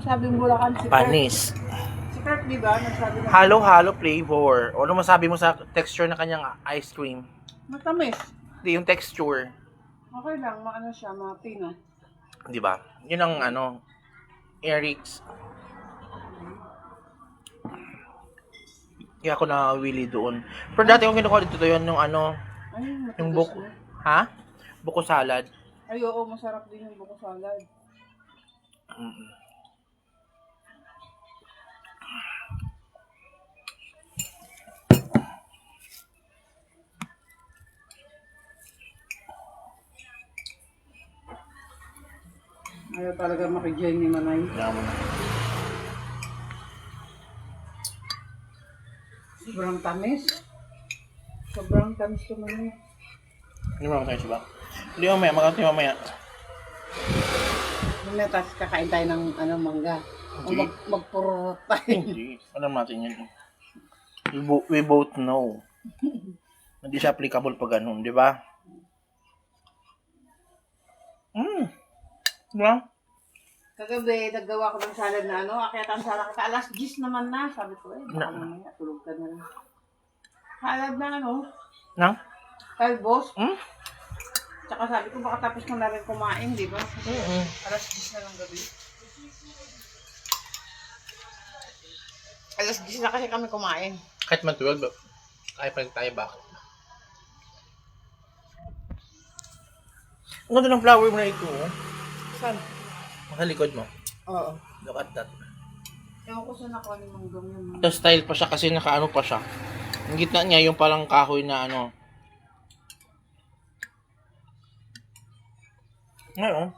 nagsabing Bulacan si Kurt. Panis. Si Kurt, di ba? Nagsabi na Halo-halo flavor. O ano masabi mo sa texture ng kanyang ice cream? matamis. Hindi, yung texture. Okay lang, maano siya, matino. Di ba? Yun ang ano, Eric's. Kaya ako nawili doon. Pero dati kong kinukuha dito yun, yung ano, Ay, yung matigas buko. na. Ha? Buko salad. Ay, oo, masarap din yung buko salad. Mm. Ayaw talaga makijay ni Manay. Kaya mo na. Sobrang tamis. Sobrang tamis ko Manay. Hindi mo tayo siya ba? Hindi mamaya, magkakati mamaya. Mamaya tapos kakain tayo ng ano, mangga. O Hindi. magpurot tayo. Hindi. Alam natin yan. We both know. Hindi siya applicable pag ganun, di ba? Diba? Kagabi, naggawa ko ng salad na ano, akyatan salad ka, alas 10 naman na. Sabi ko, baka mamaya, tulog ka na lang. Salad na ano, Nang? talbos. Hmm? Tsaka sabi ko, baka tapos mo na rin kumain, di ba? Alas 10 na ng gabi. Alas 10 na kasi kami kumain. Kahit man 12, kaya pa rin tayo bakit? Ang ganda ng flower mo na ito, oh. Saan? Sa likod mo. Oo. Look at that. Ewan ko saan ako ni Manggam yun. Ito style pa siya kasi nakaano pa siya. Ang gitna niya yung parang kahoy na ano. Ngayon.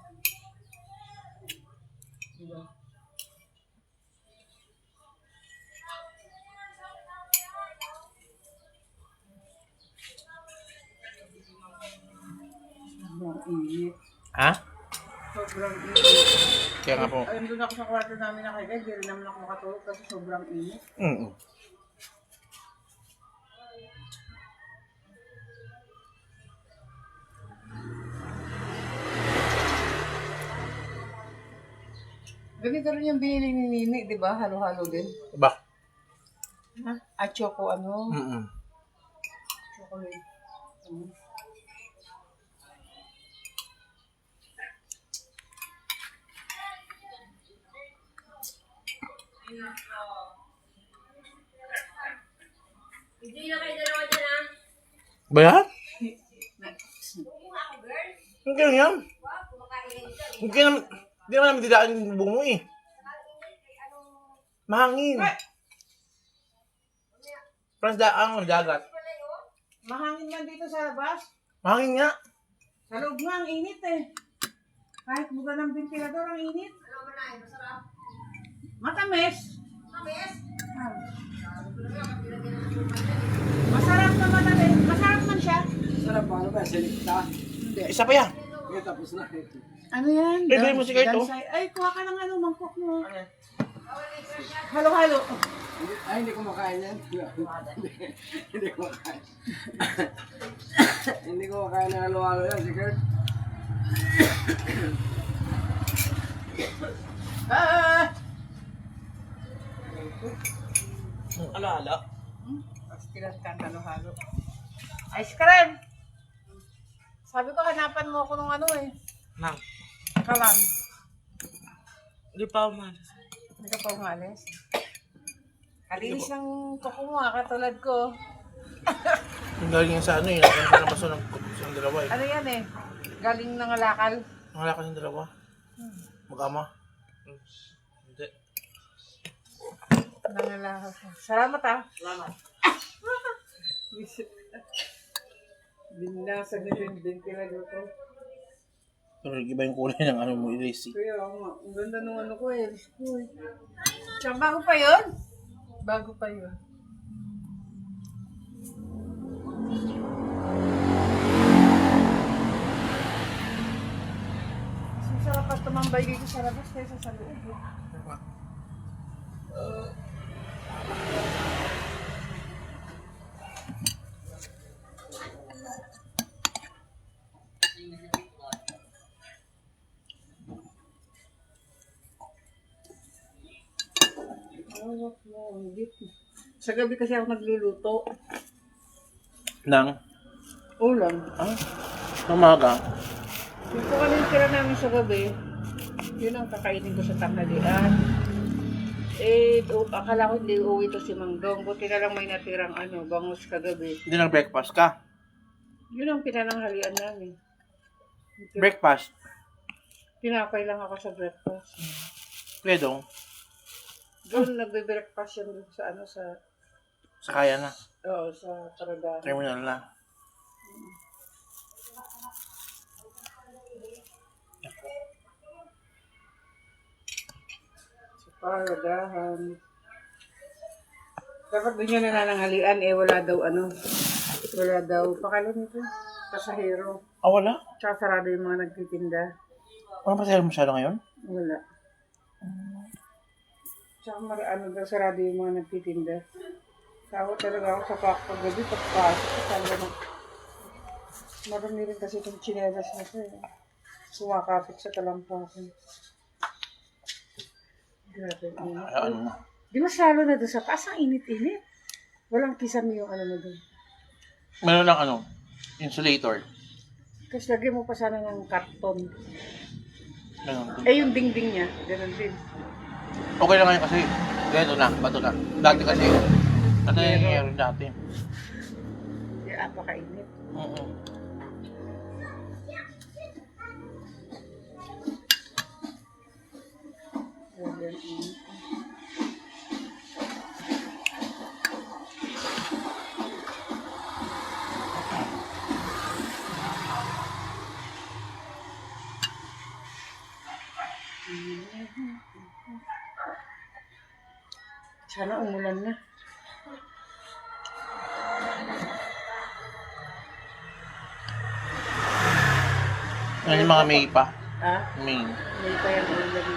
Sobrang init. Ha? Sobrang init. Kaya nga po. Ayun doon ako sa kwarto namin nakikita, hindi rin naman ako makatulog kasi sobrang init. Mm. Ganito rin yung binili ni Nini, di ba? Halo-halo din. Diba? Ha? At choco ano? Mm. Chocolate. Ba yan? Hindi yan. Hindi naman, hindi naman namin didaan yung bubong mo eh. Mahangin. Parang ang dagat. Mahangin man dito sa labas. Mahangin nga. Sa loob nga, ang init eh. Kahit buga ng ventilador, ang init. Matamis. Ah. Masarap naman na rin. Masarap man siya. Sarap ba? Ano ba? Selecta? Hindi. Isa pa yan. Kaya tapos na. Ano yan? Bibili mo si Kurt, oh. Ay, kuha ka ng ano, mangkok mo. Halo-halo. Ay, hindi ko makain yan. Hindi ko makain. Hindi ko makain na halo-halo yan, si Kurt. Ah! Ala-ala. Pastilan kang halo-halo. Ice cream! Sabi ko, hanapan mo ako ng ano eh. Nang. Kalan. Hindi pa umalis. Hindi ka pa umalis. Kalinis ng kuko mo katulad ko. Yung galing yan sa ano eh. Nakakita ng baso ng dalawa eh. Ano yan eh? Galing ng alakal. Nakalakas yung dalawa. Mag-ama. Hindi. Ng alakal. Salamat ah. Salamat. Binasa nyo yung ventilador ko. Pero iba yung kulay ng ano mo, erase. Kaya nga, ang ganda nung ano ko eh. Tsaka bago pa yun? Bago pa yun. Mas masarap pa tumambay dito sa labas kaysa sa loob. Hindi. Sa gabi kasi ako nagluluto. Nang? Ulam. Ah, umaga. Yung kung ano yung tira namin sa gabi, yun ang kakainin ko sa tanghalian. Akala ko hindi uuwi to si Mangdong. Buti na lang may natirang bangus kagabi. Hindi nag-breakfast ka? Yun ang pinananghalian namin. Breakfast? Tinapay lang ako sa breakfast. Pwedong? Doon nagbe-breakfast yan sa Sa kaya na. sa Paradahan. Terminal na. Sa Paradahan. Dapat doon yan nananghalian, wala daw, pakala nito, pasahero. Ah, wala? Tsaka sarado yung mga nagtitinda. Walang pasahero masyado ngayon? Wala. Tsaka daw sarado yung mga nagtitinda. Takot talaga ako sa paggabi, pagpasok. Talaga marami rin kasi itong chinelas na siya. Sumakapit sa talampakan. Grabe. Ano? Di masalo na doon sa taas, ang init-init. Walang kisame yung na doon. Meron lang insulator. Kasi lagyan mo pa sana ng karton. Ganun. Yung dingding niya, ganun din. Okay lang ngayon kasi ganito na, bato na. Dati kasi, ano yung nangyayari dati? Di apakainit. Oo. Grabe ang init. Sana umulan na. Ano yung mga May pa? May. May pa yung ulan.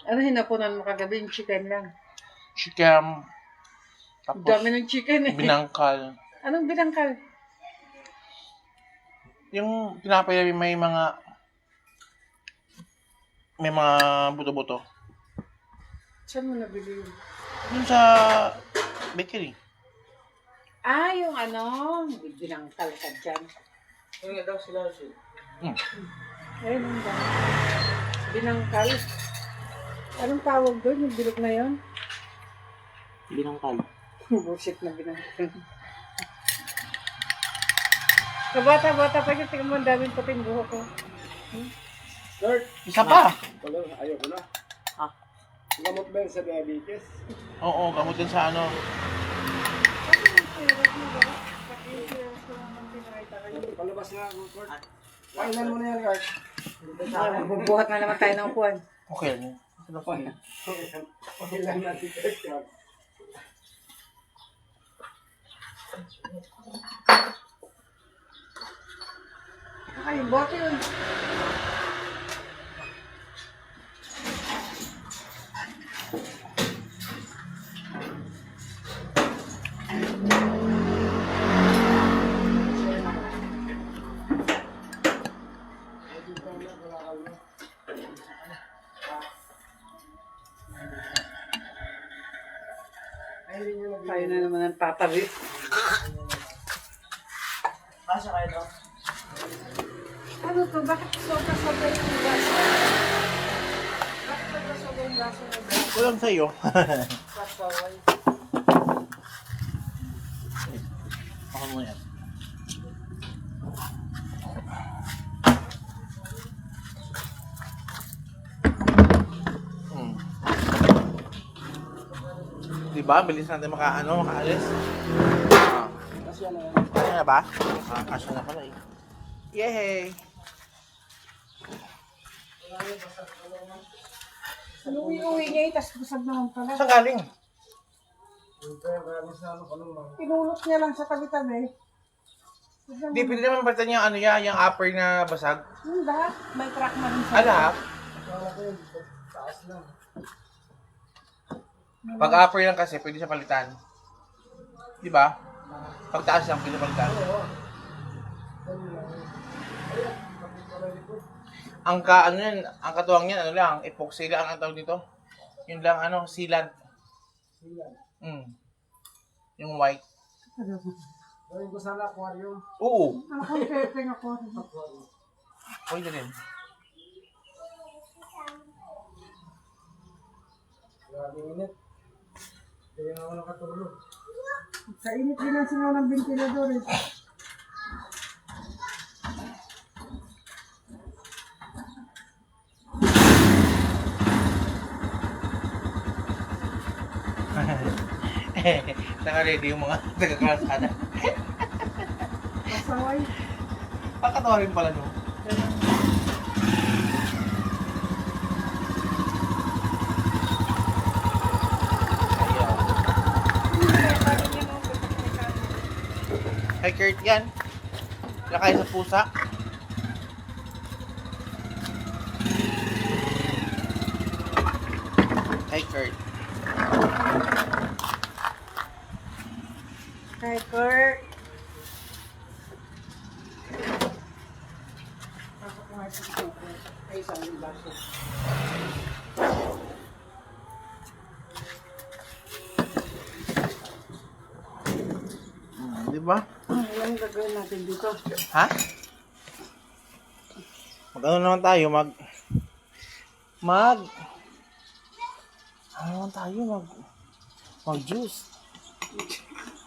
Ano hinapunan mo kagabi? Yung chicken lang. Chicken. Ang Tapos, dami ng chicken eh. binangkal. Anong binangkal? Yung tinapay namin may mga buto-buto. Saan mo nabili yun? Yun sa bakery. Yung binangkal ka dyan. Ano nga daw sila siya? Ayun ang dami. Binangkal. Anong tawag doon? Yung bilog na yun? Binangkal. Bullshit na binangkal. Kabata-bata pa yung tingnan mo, ang daming puting buhok ko. Start! Isa pa. Wala, ayaw ko na. Gamot ba yun sa diabetes? Oo, gamot din sa ano. Palabas nga ako, Kurt. Kailan mo na yan, Kurt? Bubuhat na naman tayo ng kuwan. Okay lang yun. Okay lang natin, Kurt. Ay, bote yun. Tayo na naman ang tatabi. Kasya kayo daw? Ano to? Bakit sobra-sobra yung gaso? Bakit sobra-sobra yung gaso na gaso? Walang sa'yo. Kasaway. Ako mo yan. Diba? Bilis natin makaalis. Kasya na yan. Kaya na ba? Kasya na pala eh. Yay! Inuwi-uwi niya tapos busag naman pala. Saan galing? Pinulot niya lang sa tabi-tabi. Hindi, pwede naman balitan niya yung upper na basag. Yung lahat, may truck na rin sa Lahat? Taas lang. Pag upper lang kasi, pwede siya palitan. Di ba? Pag taas lang, pwede palitan. ano yan, ang katuwang yan, ano lang, epoxy lang ang tawag dito. Yun lang, ano, sealant. Yung white. Gawin ko sana aquarium. Oo. Ako, pepeng ako. Pwede rin. Grabe init. Hindi na ako nakatulog. Sa init din ang singaw ng ventilador eh. Naka-ready yung mga taga-kalsada. Pasaway. Pakatawa rin pala no. Hi Kurt, yan. Lakay sa pusa. Hi Kurt. Hi, Kurt. Ay, isang baso. Di ba? Anong gagawin natin dito? Ha? Mag-ano naman tayo, ano naman tayo, mag-juice.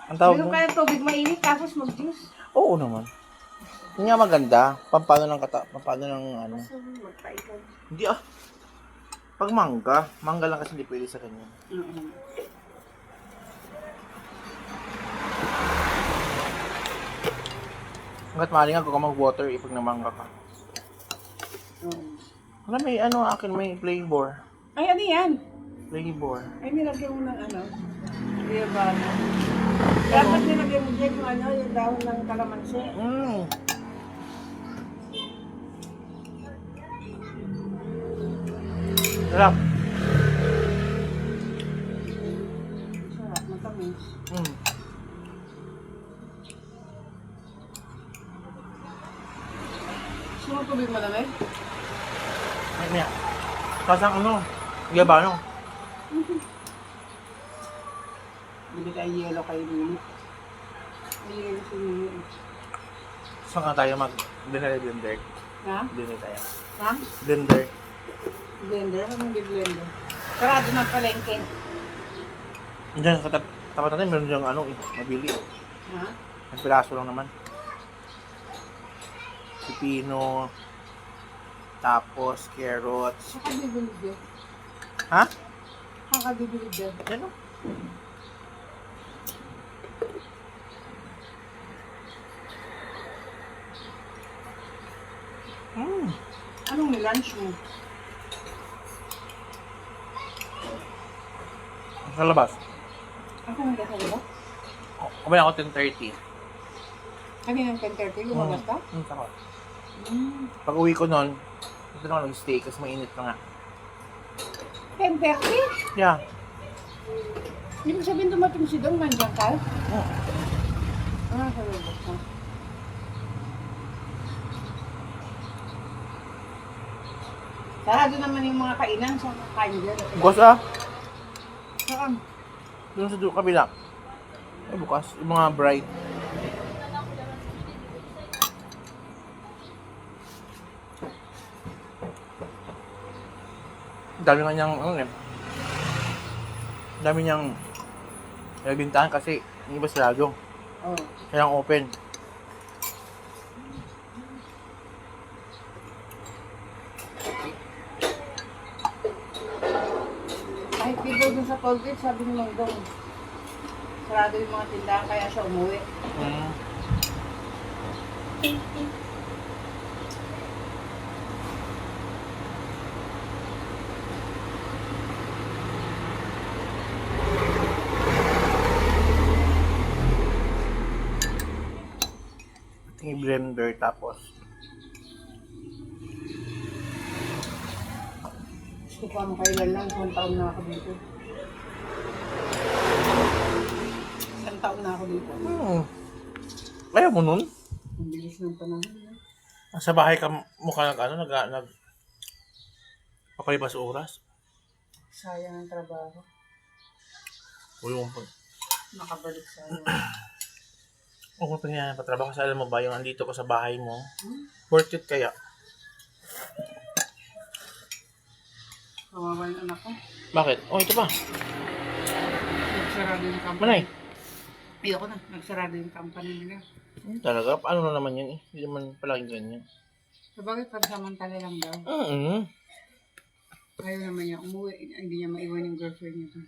Ang tawag Meron mo? kaya tubig mainit tapos mag-juice? Oo naman. Yun nga maganda. Pampano ng ano. So, magpaitan. Hindi ah. Pag mangga lang kasi hindi pwede sa kanya. Hanggat maaari nga kung mag-water pag namangga ka. Wala may ano akin, may flavor. Ay, ano yan? Flavor. Ay, nilagyan mo ng ano? Riabana. Dapat nilagyan mo dyan yung ano, yung dahon ng kalamansi. Sarap. Sarap, matamis. Gusto mo tubig malamig? May. Kasang ano, gabano. Bili tayo yelo kay Lili. Ay, yelo si Lili. Saan ka tayo blender? Ha? Blender tayo. Ha? Blender. Blender? Anong blender? Sarado ng palengke. Diyan sa tapat natin, meron diyang ano, mabili. Ha? Ang piraso lang naman. Pipino, tapos carrots. Saka bibili dyan. Ha? Saka bibili dyan. Yan o. Anong lunch mo? Sa labas. Ako nang gasa ba? Kumain ako 10:30. Kaninang 10:30, lumabas ka? Saka. Pag uwi ko nun, ito na ako nag-stay kasi mainit na nga. 10:30? Yeah. Hindi mo sabihin dumating si Dong, nandiyan ka? Sa labas ka. Sarado naman yung mga kainan sa kain dyan. Bukas ah. Saan? Doon sa kabila. Ay, bukas. Yung mga bright. Dami nga niyang, ano eh. Dami niyang bintahan kasi yung iba sarado. Oh. Kaya ang open. Kahit dito dun sa toll gate, sabi ni Mang Dong, sarado yung mga tindahan kaya siya umuwi. I-blender tapos Gusto pa mo kailan lang, 1 taon na ako dito. 1 taon na ako dito. ayaw mo nun? Ang bilis ng panahon. Sa bahay ka mukha nag Pakalipas oras. Sayang ang trabaho. Ulong po. Nakabalik sayang. Kung pa nga patrabaho kasi alam mo ba, yung andito ko sa bahay mo, worth it kaya? Kawawa yung anak ko. Bakit? Oh, ito pa. Nagsarado yung company. Manay. Ayoko na. Nagsarado yung company nila. Talaga? Paano na naman yan eh? Hindi naman palaging ganyan. Sabagay, pagsamantala lang daw. Ayaw naman niya umuwi. Hindi niya maiwan yung girlfriend niya.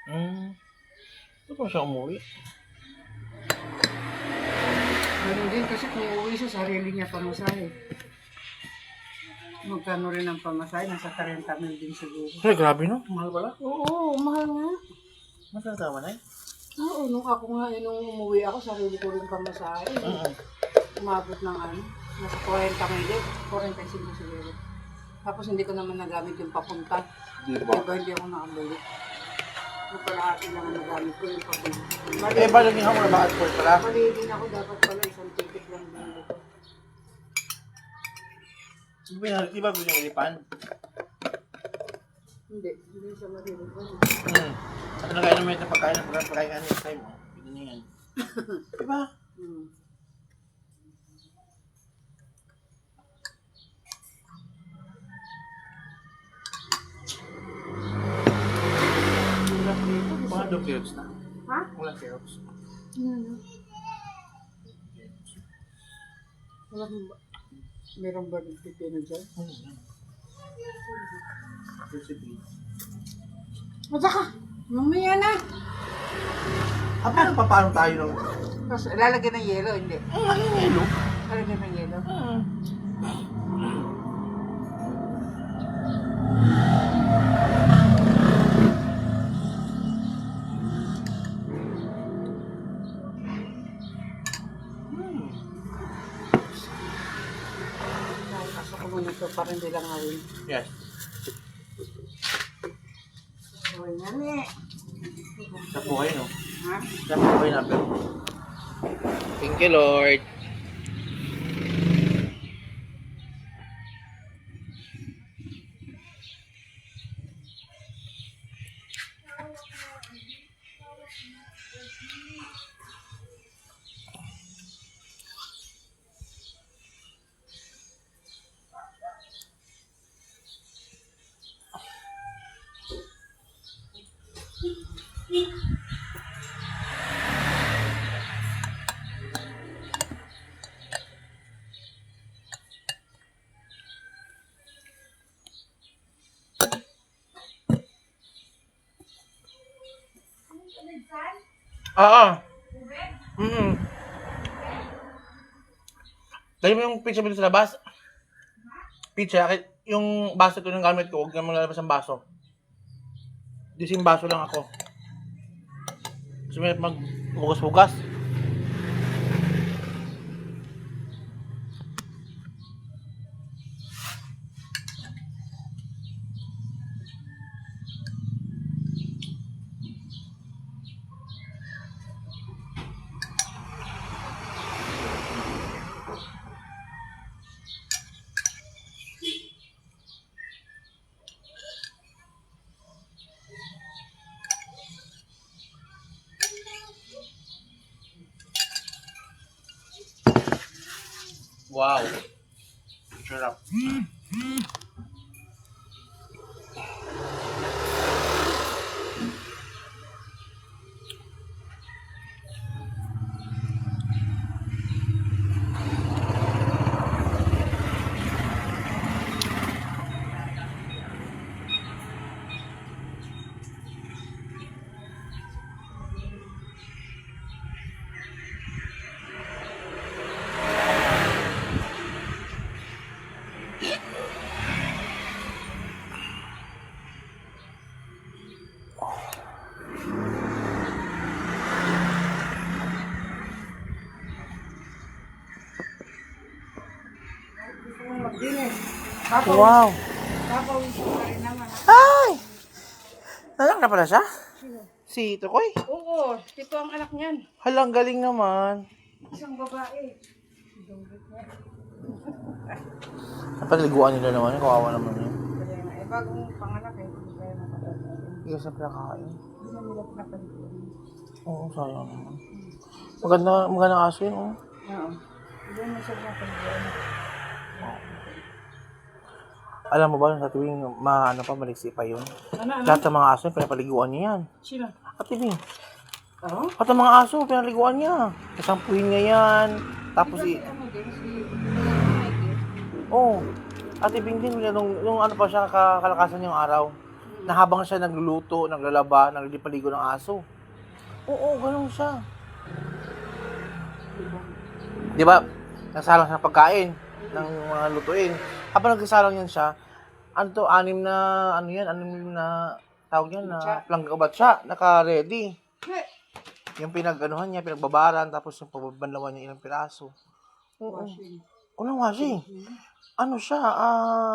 Ano pa siya umuwi? Ganun din kasi kung uuwi siya, sarili niya pamasahe. Magkano rin ang pamasahe? Nasa 30 mil din siguro. Ay, grabe no? Mahal pala. Oo, mahal nga. Masasama na eh. Oo, nung ako nga, nung umuwi ako, sarili ko rin pamasahe. Umabot ng ano, nasa 40 mil din. 45 siguro. Tapos hindi ko naman nagamit yung papunta. Diba? Diba hindi ako nakabalik. Yung kalahati lang ang nagamit ko yung papunta. Eh, ba naging ako na ba at port pala? Mali din ako, dapat pala isang ticket lang din ko. Di ba gusto yung ilipan? Hindi siya marunong ko. At nagkain naman ito pagkain ng pagkain next time. Pwede na yan. Diba? Hirap dito. Mga dog carrots na. Ha? Walang carrots. Meron ba ng pipino dyan? Recipe. Mata ka! Mamaya na! Paano tayo ng... Tapos lalagyan ng yelo, hindi. Ano yung yelo? Lalagyan ng yelo. Pasok ko muna ito para hindi lang awin. Yes. Awin na ni. Sa buhay, no? Ha? Sa buhay na, pero... Thank you, Lord. Oo. Dali mo yung pizza dito sa labas. Pizza, yung baso ko ng gamit ko, huwag naman lalabas ang baso. Dising baso lang ako. Gusto mo mag-hugas-hugas? Wow. Sarap. Magdinis. Wow. Papawin ko pa rin naman. Ay! Nalang na pala siya? Si Tukoy? Oo, ito ang anak niyan. Halang galing naman. Isang babae. Napaliguan nila naman. Kawawa naman yun. Kaya nga, bagong panganak eh. Hindi kaya nakapagod. Hindi ka siyempre nakain. Hindi na nila pinapalitan. Oo, sayang naman. Maganda aso yun, oh. Oo. Hindi na siya pinapalitan. Alam mo ba, sa tuwing maliksi pa yun. Ano? Lahat ng mga aso, pinapaliguan niya yan. Sino? Ate Bing, Oo? lahat ng mga aso, pinapaliguan niya. Kasampuhin niya yan. Tapos Ano din, si oh, Ate Bing din, nung ano pa siya, kalakasan niyang araw. Na habang siya nagluluto, naglalaba, naglilipaligo ng aso. Oo, ganun siya. Di ba? Nagsalang siya ng pagkain ng mga lutuin. Habang nagsasalang yan siya, anim na tawag yan na planggakabatsa, naka-ready. Yung pinag-anuhan niya, pinagbabaran, tapos yung pababanlawan niya ilang piraso. Oo. washing. Unang washing. Ano siya,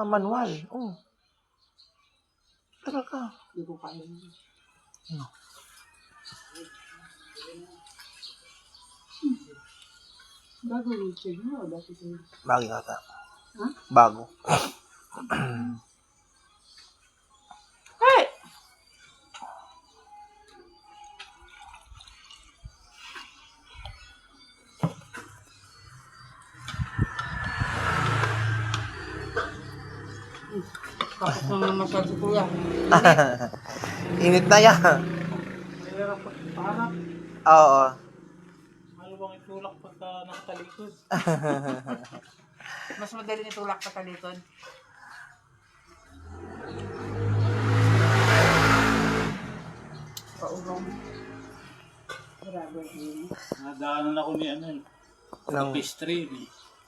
manual. Oo. Talaga. Hindi ko kaya. Ano? Bago YouTube mo, dati ko. Bago yata. Ha? Bago. Hey! Tapos naman masyado si kuya. Init na yan. Mahirap pagpahanap. Oo. Ano bang itulak pagka nakatalikod? Mas madali itulak pagkalikod. Paulong. Grabe yun. Nadaanan ako ni ano, Nang, pastry.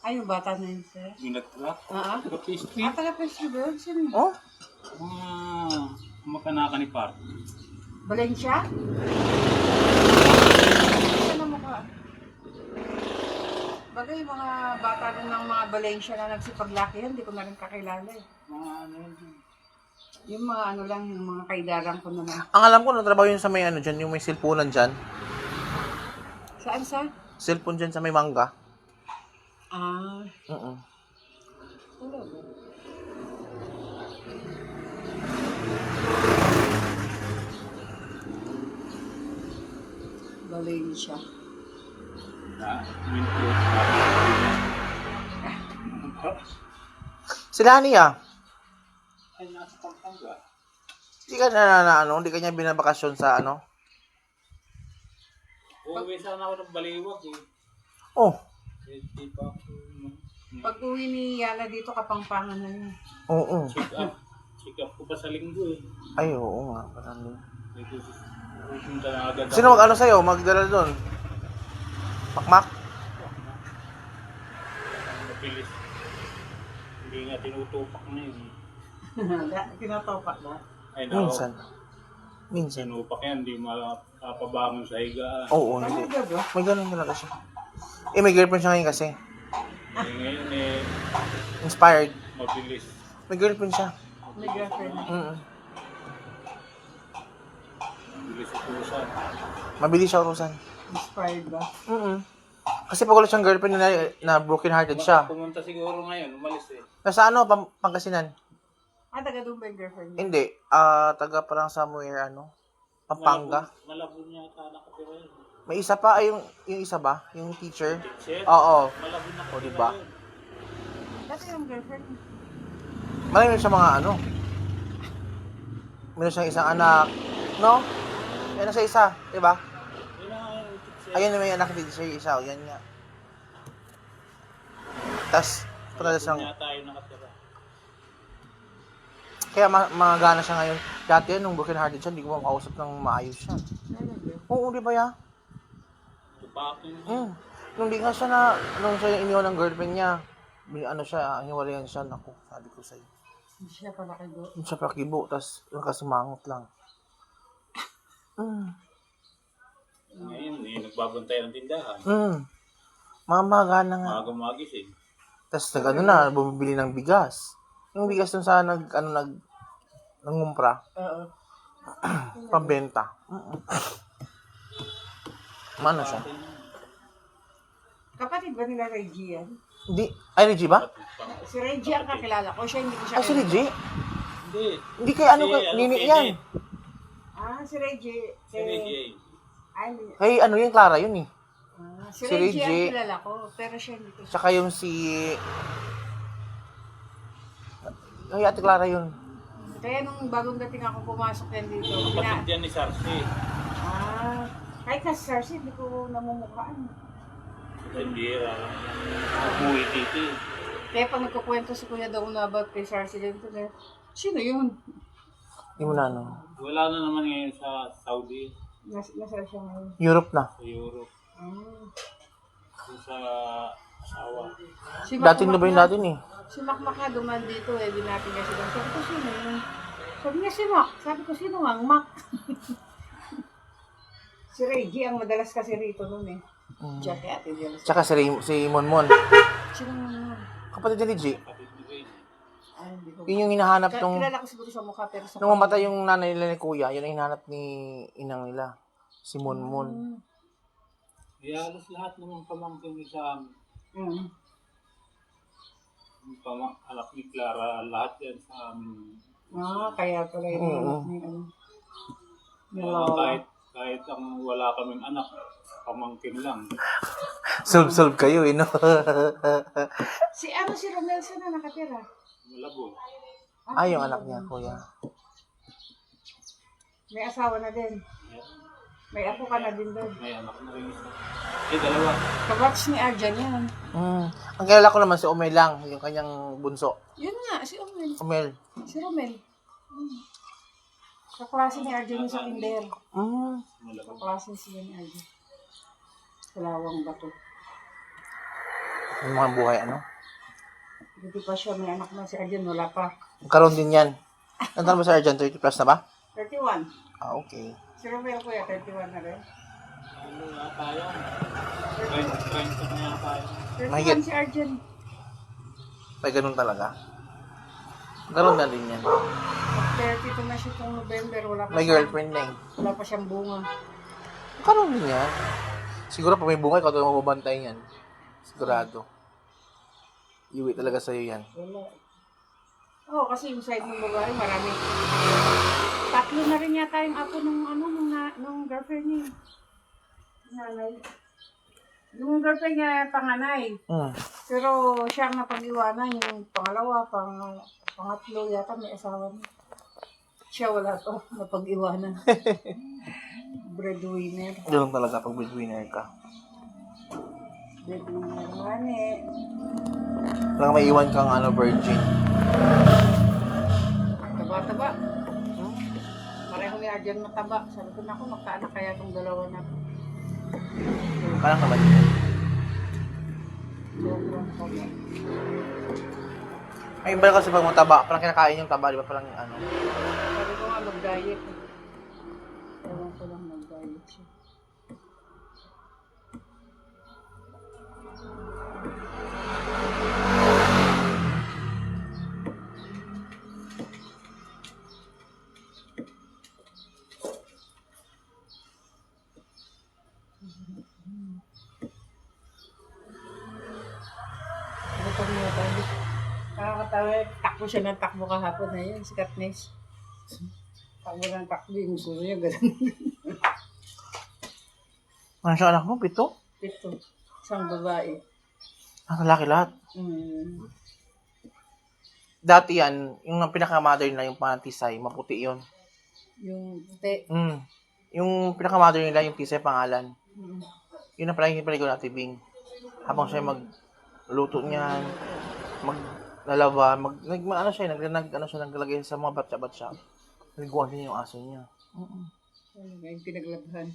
Ay, yung bata na yun, sir. Yung nag-truck. Pastry. Pastry. Taga pastry ba yun? Sino? oh? Mga makanaka ni Park. Valencia? Ano mo ka? Bagay, mga bata rin ng mga Valencia na nagsipaglaki yan, hindi ko na rin kakilala eh. Mga ano yun. Yung mga ano lang, yung mga kaidaran ko naman. Ang alam ko, natrabaho yun sa may ano dyan, yung may cellphone dyan. Saan sa? Cellphone dyan sa may mangga. Ah, Oo. talaga. Valencia. Sila niya. Ay, nasa Pampanga. Hindi ka hindi ka niya binabakasyon sa ano? Uwi sana ako ng baliwag eh. Oh. Di pa ako. Pag uwi ni Yana dito, Kapampangan na yun. Oo. Check up. Check up ko pa sa linggo eh. Ay, oo nga. Parang... Pupunta na agad Sino mag-ano sa'yo? Magdala doon? Makmak? Mabilis. Hindi nga tinutupak na yun. Tinatopak na. Ay, nako. Minsan. Tinupak yan, hindi makapabangon sa higaan. Oo, Ano hindi. ba? May ganun talaga siya. Eh, may girlfriend siya ngayon kasi. Eh, ngayon eh, Inspired. mabilis. May girlfriend siya. May girlfriend. Mabilis utusan. Mabilis siya urusan. Inspired ba? Kasi pag wala siyang girlfriend na broken-hearted siya. Pumunta siguro ngayon, umalis eh. Nasa ano, Pangasinan? Ah, taga doon ba yung girlfriend niya? Hindi. Taga parang somewhere, Pampanga. Malabo niya ata nakatira yun. May isa pa, yung isa ba? Yung teacher? Chef, Oo. malabo na O, diba? yun. Dati yung girlfriend. Marami siya mga ano. Meron siyang isang anak. No? Yan sa isa, di ba? Yun na nga yung chef. Ayun na may anak din siya yung isa. O, yan nga. Tapos, punta Malabo siyang... niya tayo nakatira. Kaya magana siya ngayon. Dati nung broken hearted siya, hindi ko makausap ng maayos siya. Oo, di ba ya? Tupakin. Nung di nga siya nung siya iniwan ng girlfriend niya, hiwalayan siya. Naku, sabi ko sa'yo. Hindi siya pala kayo. Hindi siya pakibo, tas nakasumangot lang. Ngayon eh, nagbabantay ng tindahan. Mamagana nga. Maaga magising. Tas bumibili ng bigas. Yung bigas dun sa nangumpra, Oo. pambenta. Mano siya? Kapatid ba nila Reggie yan? Hindi. Ay, Reggie ba? Si Reggie ang kakilala ko. Siya hindi ko siya Ay, si Reggie? Hindi, Hindi kay ano, kay Nini yan. Ah, si Reggie. Si Reggie. Ay, Kay ano yung Clara yun eh. si Si Reggie ang Reggie. kilala ko. Pero siya hindi ko siya. Tsaka yung si... Ay, Ate Clara yun. Kaya nung bagong dating ako pumasok yan dito. Kapatid yan ni Sarsi. Kahit na si Sarsi, hindi ko namumukhaan. Hindi lang. Buhay dito. Kaya pag nagkukwento si Kuya daw na about kay Sarsi dito, sino yun? Hindi mo na ano. Wala na naman ngayon sa Saudi, Nasa siya ngayon. Europe na. sa Europe, sa asawa. Si Dating na Makmak ba yun natin eh? Si Makmak na duman dito eh, binati niya siya. Sabi ko, sino yun? Sabi niya si Mak. Sabi ko, sino nga ang Mak? Si Reggie ang madalas kasi rito nun eh. Diyan kay Ate Diyan. Tsaka si Monmon. Sino nga yun? Kapatid ni Reggie. Kapatid ni Ray. Ay, hindi ko. Yun yung hinahanap nung... Kilala ko siguro sa mukha pero sa... Nung mamatay yung nanay nila ni Kuya, yun ang hinahanap ni inang nila. Si Monmon. Halos lahat naman pamangkin niya sa amin. Yung anak ni Clara, lahat yan sa amin. Kaya pala yun. Kahit ang wala kaming anak, pamangkin lang. Solve kayo eh, no? Si Romel saan na nakatira? Malabo. Yung anak niya, Kuya. May asawa na din. May apo ka na din doon. May anak na rin isa. Dalawa. Kabatch ni Arjan yan. Ang kilala ko naman si Omel lang, yung kanyang bunso. Yun nga, si Romel. Omel. Si Romel. Kaklase ni Arjan yung sa kinder. Kaklase siya ni Arjan. Kalawang bato. Yung mga buhay, ano? Hindi pa siya, may anak na si Arjan, wala pa. Magkaroon din yan. Nantan ba sa Argent? 30 plus na ba? 31. Okay. Si Romel ko 31 na rin. Ano nga tayo? 20 na nga tayo. 31 Mahigit. si Arjan. May ganun talaga. Magkaroon na din yan. 32 na siya itong November, wala pa May girlfriend na eh. Wala pa siyang bunga. Magkaroon din yan. Siguro pag may bungay, ikaw ito mababantay yan. Sigurado. Iwi talaga sa'yo yan. Wala. Oo, kasi yung side ng babae, marami. 3 na rin yata yung apo nung girlfriend niya. Nanay. Yung girlfriend niya, panganay. Pero siya ang napag-iwanan, yung pangalawa, pangatlo yata may asawa niya. Siya wala to, napag-iwanan. Breadwinner. Ganun talaga pag breadwinner ka. Breadwinner man eh. Walang may iwan kang virgin. Taba-taba. Pareho ni Arjan mataba. Sabi ko, naku, magkaanak kaya itong dalawa na. Parang naman yun. Sobrang taba. Ay, iba kasi pag mataba, parang kinakain yung taba, di ba? Parang Sabi ko nga mag-diet. Ewan ko lang mag-diet siya. Gutom na tayo. Nakakatawa, takbo siya ng takbo kahapon na yun, si Katniss. Takbo ng takbo, yung gusto niya, gano'n. ano siya anak mo? 7? Ito, isang babae. Lalaki lahat. Dati yan, yung pinaka-mother nila, yung pantisay, maputi yun. Yung puti. Yung pinaka-mother nila, yung tisay pangalan. Yun ang palagi paligaw natin, Bing. Habang siya magluto niyan, maglalaba, naglalagay sa mga batsa-batsa. Naliguan niya yung aso niya. Yung pinaglabhan.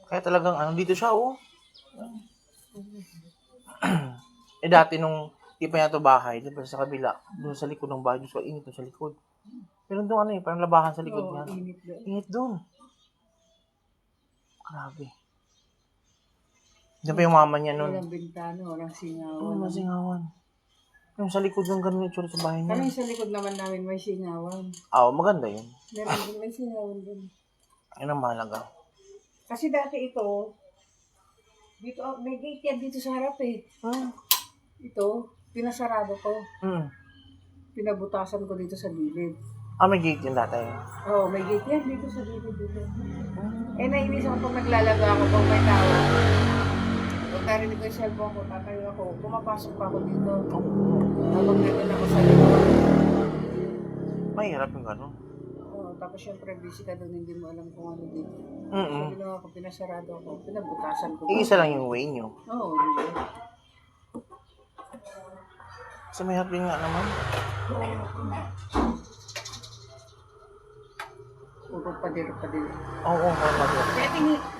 Kaya talagang, dito siya, dati nung di pa niya ito bahay, doon pa sa kabila, doon sa likod ng bahay, doon sa init doon sa likod. Pero doon parang labahan sa likod niya. Init doon. Init doon. Grabe. Diyan pa yung mama niya noon. Walang bintana, walang singawan. Walang singawan. Yung sa likod yung ganun itsura sa bahay niya. Kami sa likod naman namin may singawan. Maganda yun. Meron din may singawan din. Ayun ang mahalaga. Kasi dati ito, dito, may gate yan dito sa harap eh. Ito, pinasarado ko. Pinabutasan ko dito sa gilid. Ah, may gate yun dati. Oo, may gate yan dito sa gilid dito. Eh, nainis ako pag naglalaga ako pag may tao. Pag narinig ko yung cellphone ko, tatayo ako, pumapasok pa ako dito. Habang nandun ako sa likod. Mahirap yung gano'n. Oo, tapos syempre busy ka doon, hindi mo alam kung ano dito. Mm-mm. So, ginawa ko, pinasarado ako, pinabutasan ko. Iisa lang yung way nyo. Oo, di ba? Kasi may hapin nga naman. Puro pader. Oo, Kaya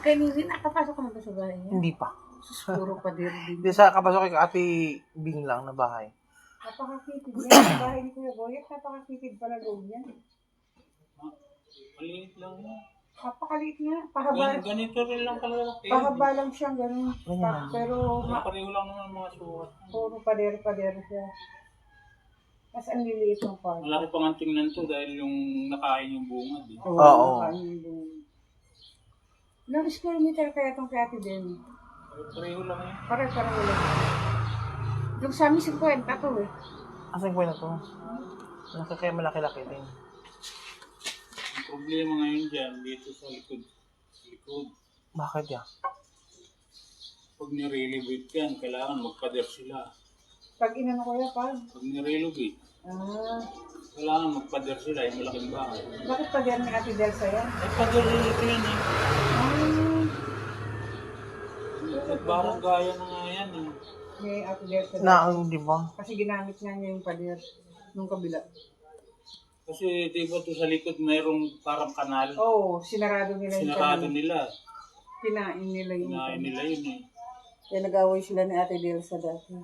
kanina, nakapasok ka na ba sa bahay niya? hindi pa. Sus, puro pader din. Hindi sa kapasok kay Ate Bing lang na bahay. Napakakitid yan. Sa bahay ni Kuya Boyet, napakakitid pala loob niya. Maliit lang yan. Napakaliit nga. Pahaba, Ganito rin lang kalaki. pahaba lang siyang ganun. Ganyan. Pero Pareho lang naman mga sukat. puro pader siya. Mas ang liliit ng part. Malaki pang ang tingnan to dahil yung nakain yung bungad. Eh. Oo. Ilang square meter kaya itong kay Ate Denny? Pareho lang yan. Pare-pareho lang. Yung sa amin 50 to eh. Asan ko na to? Kaya malaki-laki din. Ang problema ngayon dyan, dito sa likod. Bakit yan? Pag nirelevate yan, kailangan magpader sila. Pag inano ko yan, Pag nirelevate, kailangan magpader sila, yung malaking bahay. bakit pader ni Ate Delsa yan? Ay, pader rin ito yan eh. Parang gaya na nga yan eh. May Ate Delsa Na, di ba? kasi ginamit nga niya yung pader nung kabila. Kasi di ba ito sa likod mayroong parang kanal. Oo, sinarado nila yung Sinarado pader. nila. Kinain nila yung Kinain nila yun eh. Kaya nag-away sila ni Ate Delsa dati.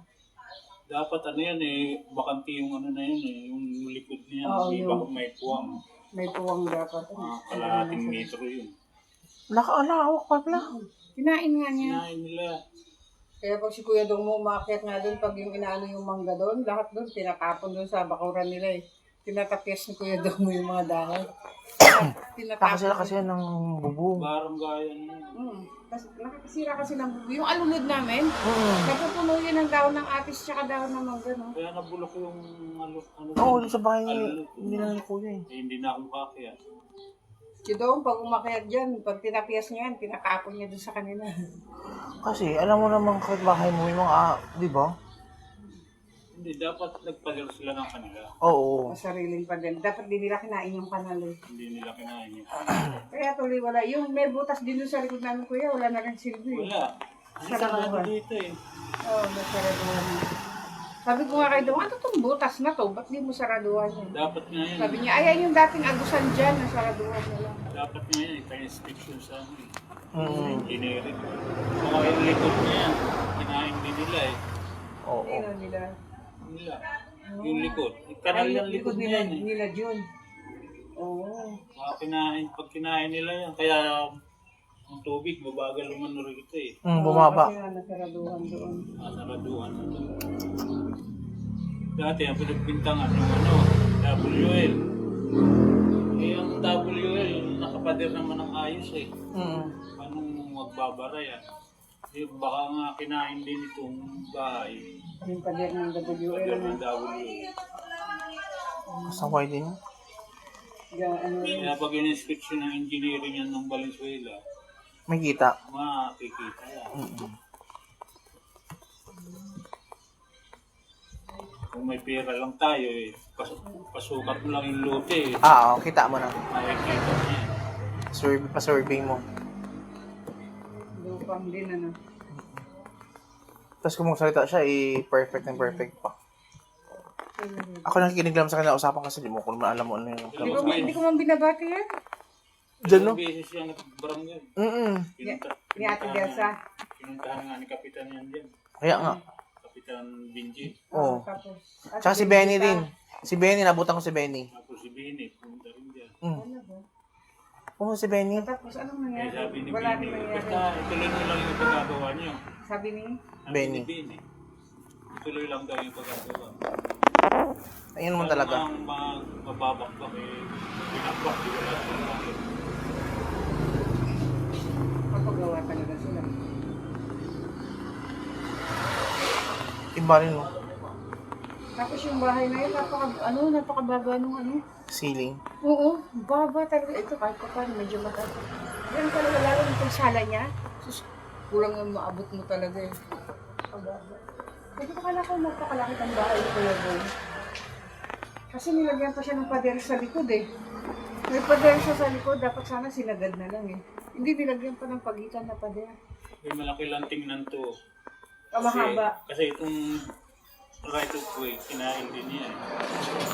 Dapat ano yan eh, bakanti yung ano na yun eh, yung likod niya. Oo, May, yung- may puwang. May puwang dapat. Kalahating metro yun. Naka-alawak pa pala. Kinain nga niya. Kinain nila. Kaya pag si Kuya Dong mo umakyat nga doon, pag yung inaano yung mangga doon, lahat doon, tinatapon doon sa bakuran nila eh. Tinatapyas ni Kuya Dong mo yung mga dahon. Taka sila kasi ng bubong. Parang gaya na yun. Nakakasira kasi ng bubo. Yung alunod namin, Mm. napupuno yun ng dahon ng atis tsaka dahon ng mangga, no? Kaya nabulok yung ano. Oo, dun sa bahay Alunod. nila ni Kuya eh. Eh, hindi na ako makakaya. Si Dong, pag umakyat dyan, pag tinapyas niya yan, tinatapon niya doon sa kanila. Kasi, alam mo naman kahit bahay mo, yung mga, di ba? Hindi, dapat nagpalir sila ng kanila. Oo. O sariling pader. Dapat din nila kinain yung kanal eh. Hindi nila kinain yun. Kaya tuloy wala. Yung may butas din doon sa likod namin, Kuya, wala na rin silbi. Wala. Hindi Sarado sarado dito eh. Oo, nasaraduhan niya. Sabi ko nga kay Dong, ano itong butas na to? Ba't di mo saraduhan yan? Dapat nga yun. Sabi niya, ayan yung dating agusan dyan, nasaraduhan na lang. Dapat nga yun, ipa-inspection sa ano eh. Mm. Engineering. Mga yung likod niya yan, kinain din nila eh. Oo. Ano nila? Nila. Yung likod. Kanal Ay, yung likod niya yan eh. Nila Jun. Oo. Mga kinain, pag kinain nila yan, kaya ang tubig, babagal naman rito eh. Bumaba. Kasi nga nasaraduhan doon. Nasaraduhan na doon. Dati ang pinagbintangan yung ano, WL. Eh ang WL, nakapader naman ng ayos eh. Mm. Paano magbabara yan? Eh, baka nga kinain din itong bahay. Yung pader ng WL. Pader Ano, ng WL. Kasaway din. ano, Kaya pag in-inspection ng engineering yan ng Valenzuela, May kita. makikita yan. Kung may pera lang tayo eh, pasukat mo lang yung lote eh. Oo, kita mo na. Makikita mo yan. Pa-survey mo. lupang din, ano. Tapos kung magsalita siya, perfect and perfect pa. Ako nakikinig lang sa kanila usapan kasi di mo ko naman alam mo ano yung Hindi ko man binabati yan. Diyan, no? Ilang beses siya nag-barangay. Mm-mm. Ni Ate Delsa. Pinuntahan nga ni Kapitan yan dyan. Kaya nga. Kapitan Benji. Oo. Tapos, Tsaka si Benny din. Si Benny, nabutan ko si Benny. Tapos si Bini, pumunta rin dyan. Oo, si Benny. Tapos, anong Kaya nangyari? sabi ni Wala Bini, rin nangyari. basta ituloy mo lang yung pagkagawa niyo. Sabi ni, Sabi Benny. ni Bini, ituloy lang daw yung pagkagawa. Ayun naman talaga. Ang mababakbak eh, pinakbak, di wala sa bakit. papagawa talaga sila. Iba rin, no? Tapos yung bahay na yun, napakababa nung ano. Ceiling. Oo, baba talaga. Ito kahit pa paano, medyo mataas. Yan talaga, lalo yung sala niya. Sus, kulang ang maabot mo talaga eh. Pababa. Kasi pakala ko magpakalaki ang bahay ni Kuya Boy. Kasi nilagyan pa siya ng pader sa likod eh. May pader siya sa likod, dapat sana sinagad na lang eh. Hindi nilagyan pa ng pagitan na pader. May malaki lang tingnan to. Mahaba. Kasi itong right of way, kinain din niya.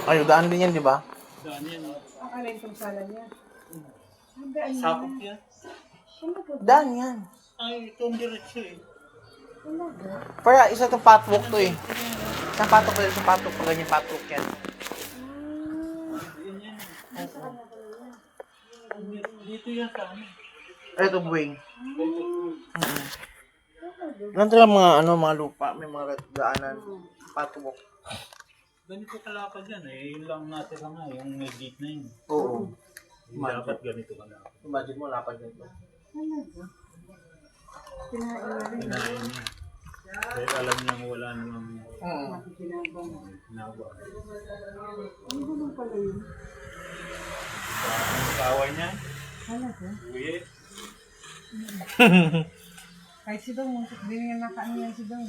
Ay, daan din yan, di ba? Saan yan? Ang alin itong sala niya. Ang daan niya. Sakop yan. Talaga. Daan yan. Ay, itong diretso eh. Talaga. Pero isa itong patwalk to eh. Isang patwalk pa isang patwalk. Pag ganyan patwalk yan. Yan yan. Dito yan sa amin. Ay, ito buwing. Yan talaga mga, mga lupa. May mga daanan. Patwalk. Ganito kalapad yan eh. Yun lang natin lang nga, yung may gate na yun. Oo. Dapat ganito kalapad. Imagine mo, lapad ganito. Talaga. Kinain na rin. Kinain niya. Dahil alam niya wala namang Makikinabang. ginagawa. Ano naman pala yun? Ang kaway niya, Talaga? uwi. Ay, si Dong, hindi niya nakaano yan si Dong.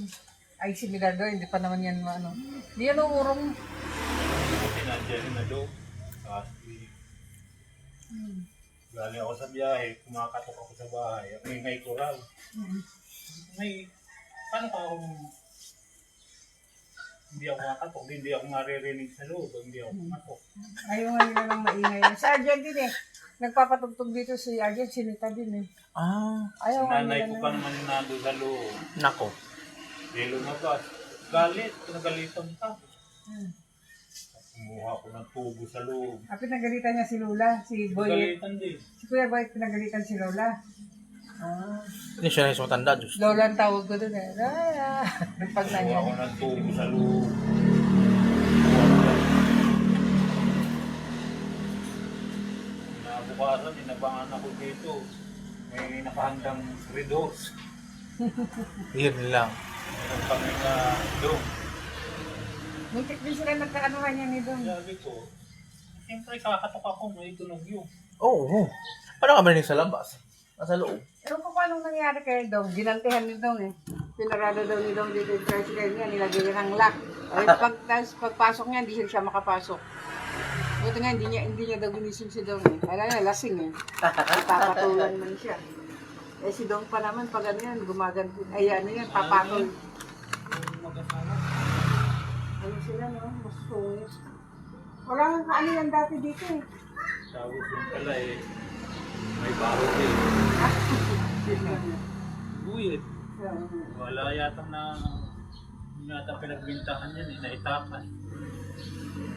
Ay, si Milardo, hindi pa naman yan maano. Hindi yan urong. Sinadya rin na doon. Kasi galing ako sa biyahe, kumakatok ako sa bahay. Ang ingay ko raw. May, paano ka akong hindi ako makatok, hindi ako maririnig sa loob, hindi ako makatok. Ayaw nga nila lang maingay. Si Arjen din eh. Nagpapatugtog dito si Arjen, sinita din eh. Ah. Ayaw nga Nanay nila ko na. pa naman yung nandun sa loob. Nako. Di lumabas. Galit, pinagalitan ka. Kumuha ko ng tubo sa loob. Pinagalitan niya si Lola, si Boy. Pinagalitan din. Si Kuya Boy, pinagalitan si Lola. Hindi siya na matanda, Diyos. Lola ang tawag ko dun eh. Nagpag na niya. Kumuha ko ng tubo sa loob. Nabukasan, inabangan ako dito. May nakahandang redos. Yun lang. Meron kami na doon. Muntik din sila nagkaanuhan niya ni Dong. Sabi ko, siyempre kakatok ako, may tunog yun. Oo. Paano ka ba sa labas? Nasa loob. Pero kung paano nangyari kay Dong, ginantihan ni Dong eh. Pinarada daw ni Dong dito yung tricycle niya, nilagay niya ng lock. Ay, pagpasok niya, hindi siya makapasok. Buti nga, hindi niya daw ginising si Dong eh. Kaya nga, lasing eh. Papatulan man siya. Eh si Dong pa naman, pag ano yan, gumaganti. Ay ano yan, papatol. Ano sila no? Mas sungit. Wala nga ano yan dati dito eh. Tapos yung pala eh, may baro din. Buwit. Wala yatang pinagbintahan yan eh, naitakas.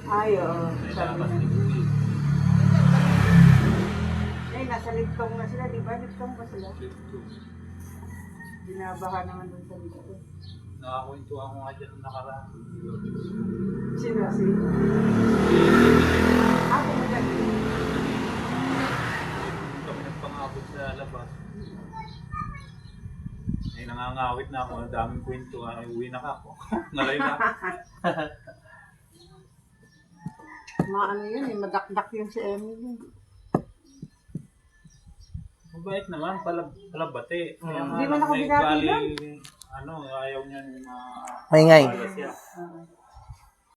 Ay, oo. Naitakas ni Buwit. Eh, nasa Ligtong na sila, di ba? Ligtong pa sila. Binabaha naman doon sa Ligtong. Nakakwento ako nga dyan nung nakaraan. Sino? Ako magaling. Kami nagpangabot sa labas. Ay, nangangawit na ako. Ang daming kwento. Ay, uwi na ka ako. Nalay na. Maano yun eh, madakdak yun si Emily. Mabait naman, palabate. Hindi man ako binabi Ayaw niya Maingay. siya.